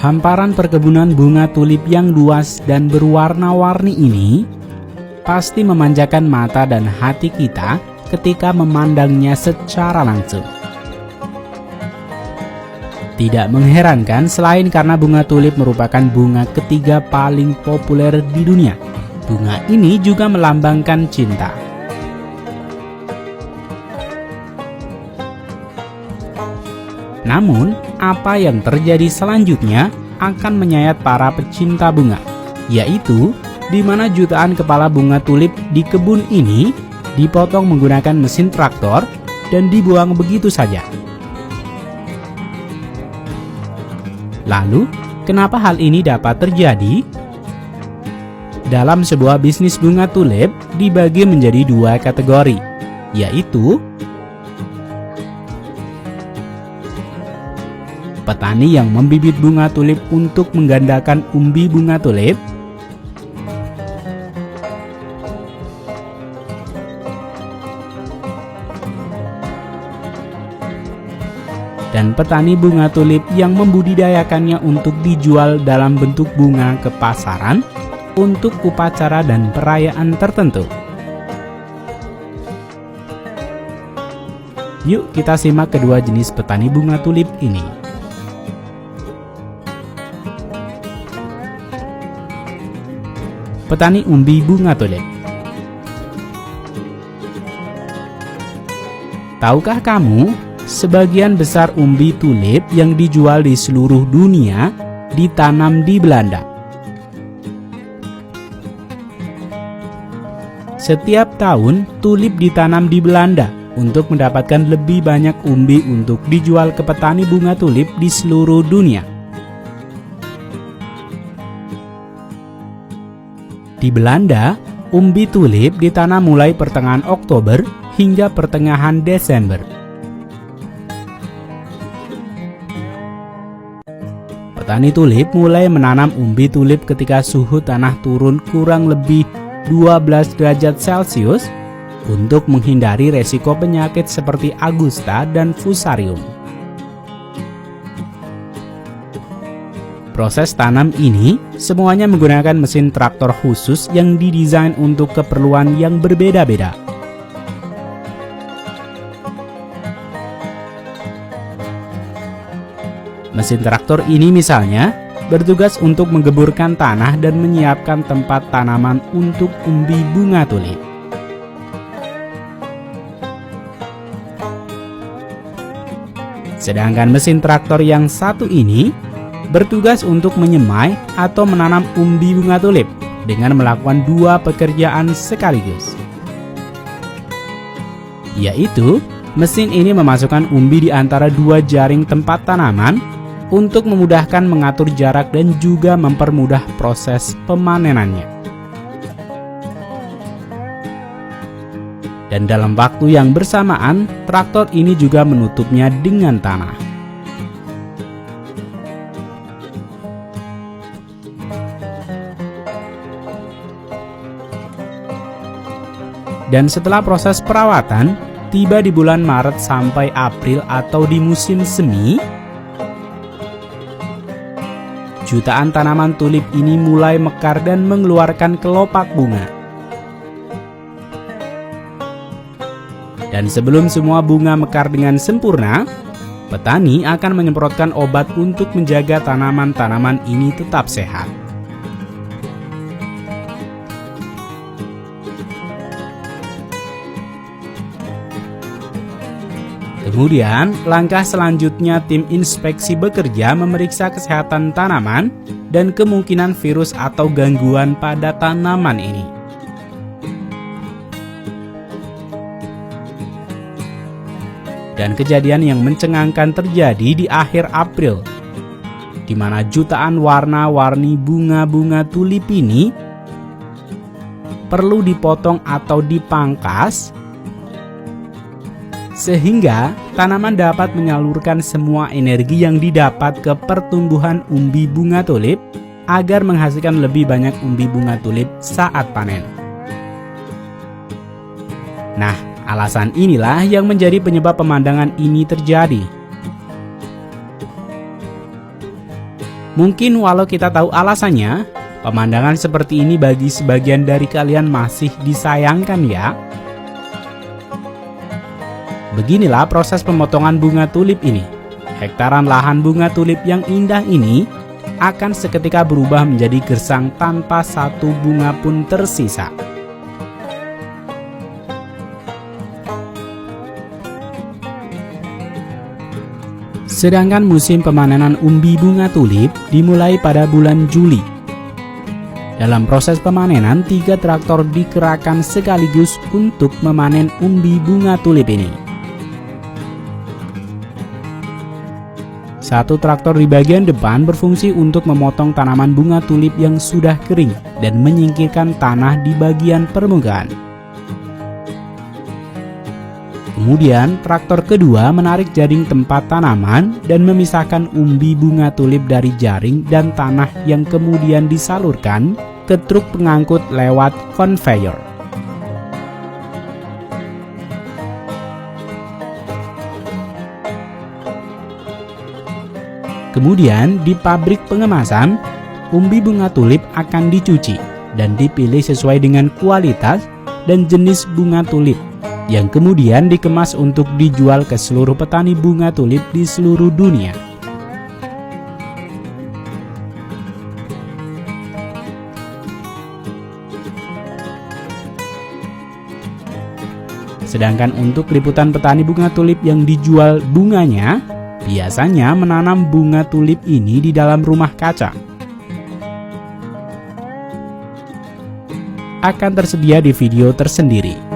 Hamparan perkebunan bunga tulip yang luas dan berwarna-warni ini pasti memanjakan mata dan hati kita ketika memandangnya secara langsung. Tidak mengherankan selain karena bunga tulip merupakan bunga ketiga paling populer di dunia. Bunga ini juga melambangkan cinta. Namun, apa yang terjadi selanjutnya akan menyayat para pecinta bunga, yaitu di mana jutaan kepala bunga tulip di kebun ini dipotong menggunakan mesin traktor dan dibuang begitu saja. Lalu, kenapa hal ini dapat terjadi? Dalam sebuah bisnis bunga tulip dibagi menjadi dua kategori, yaitu petani yang membibit bunga tulip untuk menggandakan umbi bunga tulip, dan petani bunga tulip yang membudidayakannya untuk dijual dalam bentuk bunga ke pasaran untuk upacara dan perayaan tertentu. Yuk kita simak kedua jenis petani bunga tulip ini. Petani umbi bunga tulip. Tahukah kamu, sebagian besar umbi tulip yang dijual di seluruh dunia ditanam di Belanda. Setiap tahun, tulip ditanam di Belanda untuk mendapatkan lebih banyak umbi untuk dijual ke petani bunga tulip di seluruh dunia. Di Belanda, umbi tulip ditanam mulai pertengahan Oktober hingga pertengahan Desember. Petani tulip mulai menanam umbi tulip ketika suhu tanah turun kurang lebih 12 derajat Celcius untuk menghindari resiko penyakit seperti Augusta dan Fusarium. Proses tanam ini semuanya menggunakan mesin traktor khusus yang didesain untuk keperluan yang berbeda-beda. Mesin traktor ini misalnya bertugas untuk menggeburkan tanah dan menyiapkan tempat tanaman untuk umbi bunga tulip. Sedangkan mesin traktor yang satu ini bertugas untuk menyemai atau menanam umbi bunga tulip dengan melakukan dua pekerjaan sekaligus. Yaitu, mesin ini memasukkan umbi di antara dua jaring tempat tanaman untuk memudahkan mengatur jarak dan juga mempermudah proses pemanenannya. Dan dalam waktu yang bersamaan, traktor ini juga menutupnya dengan tanah. Dan setelah proses perawatan, tiba di bulan Maret sampai April atau di musim semi, jutaan tanaman tulip ini mulai mekar dan mengeluarkan kelopak bunga. Dan sebelum semua bunga mekar dengan sempurna, petani akan menyemprotkan obat untuk menjaga tanaman-tanaman ini tetap sehat. Kemudian, langkah selanjutnya tim inspeksi bekerja memeriksa kesehatan tanaman dan kemungkinan virus atau gangguan pada tanaman ini. Dan kejadian yang mencengangkan terjadi di akhir April, di mana jutaan warna-warni bunga-bunga tulip ini perlu dipotong atau dipangkas sehingga tanaman dapat menyalurkan semua energi yang didapat ke pertumbuhan umbi bunga tulip agar menghasilkan lebih banyak umbi bunga tulip saat panen. Nah, alasan inilah yang menjadi penyebab pemandangan ini terjadi. Mungkin walau kita tahu alasannya, pemandangan seperti ini bagi sebagian dari kalian masih disayangkan ya. Beginilah proses pemotongan bunga tulip ini. Hektaran lahan bunga tulip yang indah ini akan seketika berubah menjadi gersang tanpa satu bunga pun tersisa. Sedangkan musim pemanenan umbi bunga tulip dimulai pada bulan Juli. Dalam proses pemanenan, 3 traktor dikerahkan sekaligus untuk memanen umbi bunga tulip ini. 1 traktor di bagian depan berfungsi untuk memotong tanaman bunga tulip yang sudah kering dan menyingkirkan tanah di bagian permukaan. Kemudian, traktor kedua menarik jaring tempat tanaman dan memisahkan umbi bunga tulip dari jaring dan tanah yang kemudian disalurkan ke truk pengangkut lewat conveyor. Kemudian, di pabrik pengemasan, umbi bunga tulip akan dicuci dan dipilih sesuai dengan kualitas dan jenis bunga tulip, yang kemudian dikemas untuk dijual ke seluruh petani bunga tulip di seluruh dunia. Sedangkan untuk liputan petani bunga tulip yang dijual bunganya, biasanya menanam bunga tulip ini di dalam rumah kaca. Akan tersedia di video tersendiri.